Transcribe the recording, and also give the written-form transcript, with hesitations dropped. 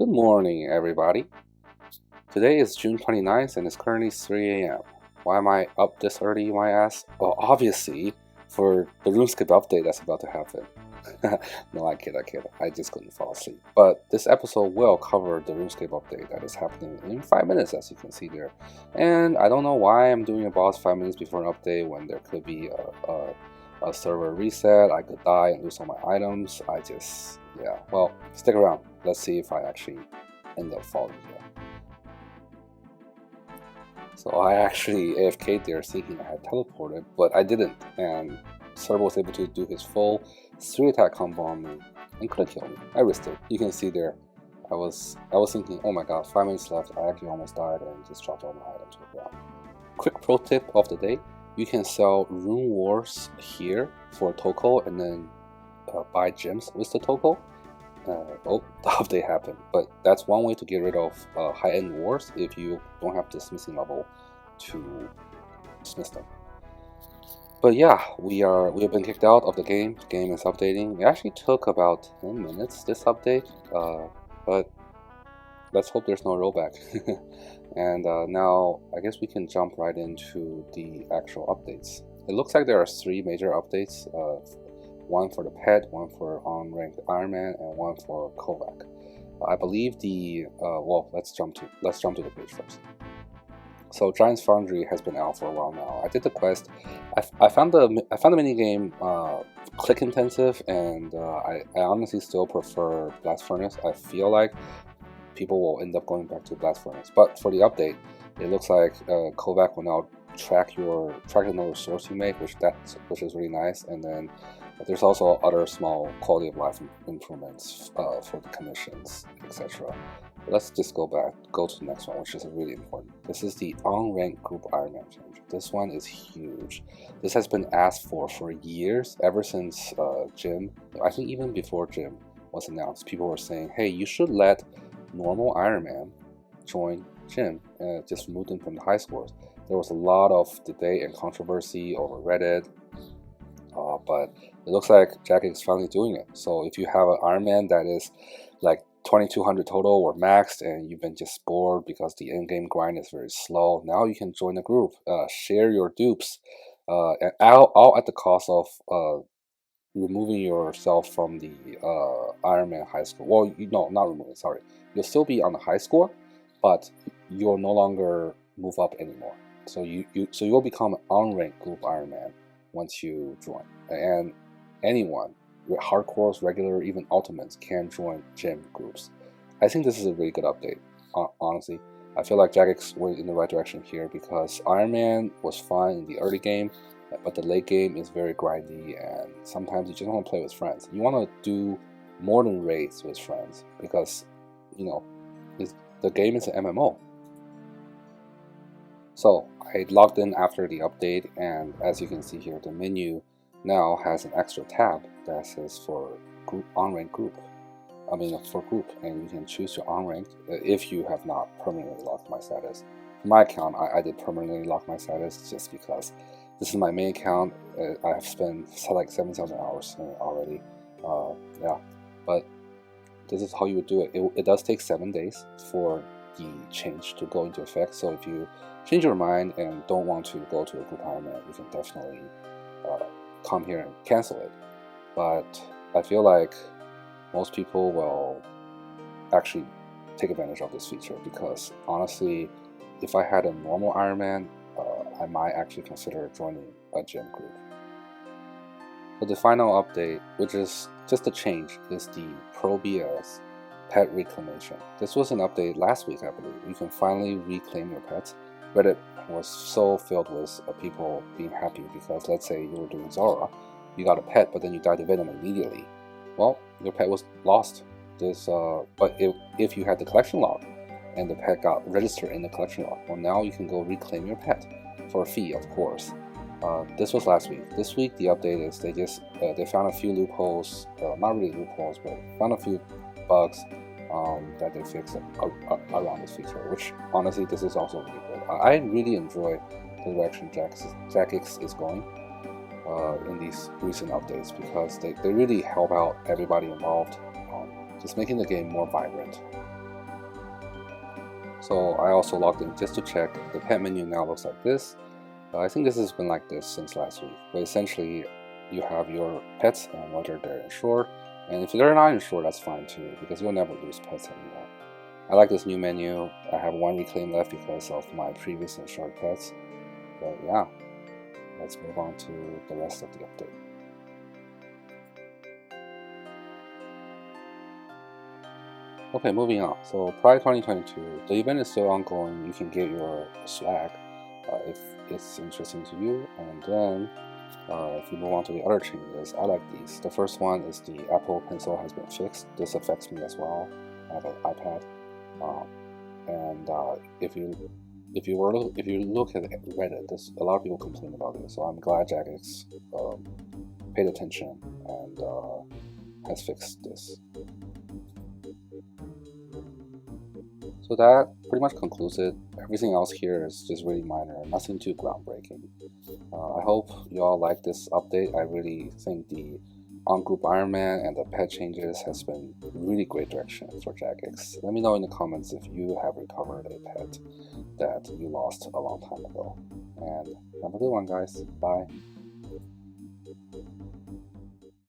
Good morning, everybody. Today is June 29th and it's currently 3 a.m. Why am I up this early, you might ask? Well, obviously, for the Runescape update that's about to happen. No, I kid. I just couldn't fall asleep. But this episode will cover the Runescape update that is happening in 5 minutes, as you can see there. And I don't know why I'm doing a boss 5 minutes before an update when there could be a server reset. I could die and lose all my items. Yeah, well, stick around. Let's see if I actually end up falling here. So I actually AFK'd there thinking I had teleported, but I didn't, and server was able to do his full 3-attack combo on me and could have killed me. I risked it. You can see there, I was thinking, oh my god, 5 minutes left. I actually almost died and just dropped all my items to the ground. Quick pro tip of the day: you can sell Rune Wars here for a Toko and then buy gems with the Toko. The update happened, but that's one way to get rid of high-end wars if you don't have the smithing level to smith them. But yeah, we have been kicked out of the game. The game is updating. It actually took about 10 minutes, this update, but let's hope there's no rollback. And now I guess we can jump right into the actual updates. It looks like there are 3 major updates. One for the pet, one for Unranked Ironman, and one for Kovac. I believe the well, let's jump to the page first. So Giant's Foundry has been out for a while now. I did the quest. I found the mini game click intensive, and I honestly still prefer Blast Furnace. I feel like people will end up going back to Blast Furnace. But for the update, it looks like Kovac will now track the number of swords you make, which is really nice. And then there's also other small quality of life improvements for the commissions, etc. Let's just go to the next one, which is really important. This is the Unranked Group Ironman change. This one is huge. This has been asked for years, ever since Gym. I think even before Gym was announced, people were saying, hey, you should let normal Ironman join Gym and just remove them from the high scores. There was a lot of debate and controversy over Reddit, but it looks like Jagex is finally doing it. So if you have an Ironman that is like 2200 total or maxed and you've been just bored because the end-game grind is very slow, now you can join the group, share your dupes, and all at the cost of removing yourself from the Ironman high score. Well, not removing, sorry. You'll still be on the high score, but you'll no longer move up anymore. So you will become an unranked group Ironman once you join. And anyone, hardcores, regular, even ultimates, can join gym groups. I think this is a really good update, honestly. I feel like Jagex went in the right direction here because Ironman was fun in the early game, but the late game is very grindy, and sometimes you just want to play with friends. You want to do more than raids with friends because, the game is an MMO. So I logged in after the update, and as you can see here, the menu now has an extra tab that says for group, unranked group. For group, and you can choose your unranked if you have not permanently locked my status. For my account, I did permanently lock my status just because this is my main account. I have spent like 7,000 hours in it already. Yeah, but this is how you would do it. It does take 7 days for the change to go into effect. So if you change your mind and don't want to go to a group Ironman, you can definitely come here and cancel it. But I feel like most people will actually take advantage of this feature because honestly, if I had a normal Ironman, I might actually consider joining a gym group. So the final update, which is just a change, is the Pro BS pet reclamation. This was an update last week, I believe. You can finally reclaim your pets. Reddit was so filled with people being happy because, let's say you were doing Zora, you got a pet, but then you died to venom immediately. Well, your pet was lost. But if you had the collection log and the pet got registered in the collection log, well, now you can go reclaim your pet for a fee, of course. This was last week. This week, the update is they found a few loopholes, not really loopholes, but found a few bugs that they fixed around this feature, which honestly, this is also really good. I really enjoy the direction Jagex is going in these recent updates because they really help out everybody involved, just making the game more vibrant. So I also logged in just to check. The pet menu now looks like this. I think this has been like this since last week, but essentially you have your pets and whether they're insured, and if they're not insured, that's fine too, because you'll never lose pets anymore. I like this new menu. I have one reclaim left because of my previous insured pets, but yeah, let's move on to the rest of the update. Okay, moving on. So Pride 2022, the event is still ongoing. You can get your swag if it's interesting to you. And then if you move on to the other changes, I like these. The first one is the Apple Pencil has been fixed. This affects me as well. I have an iPad, and if you look at Reddit, there's a lot of people complain about this. So I'm glad Jagex paid attention and has fixed this. So that pretty much concludes it. Everything else here is just really minor, nothing too groundbreaking. I hope you all like this update. I really think the on-group Ironman and the pet changes has been really great direction for Jagex. Let me know in the comments if you have recovered a pet that you lost a long time ago. And have a good one, guys. Bye.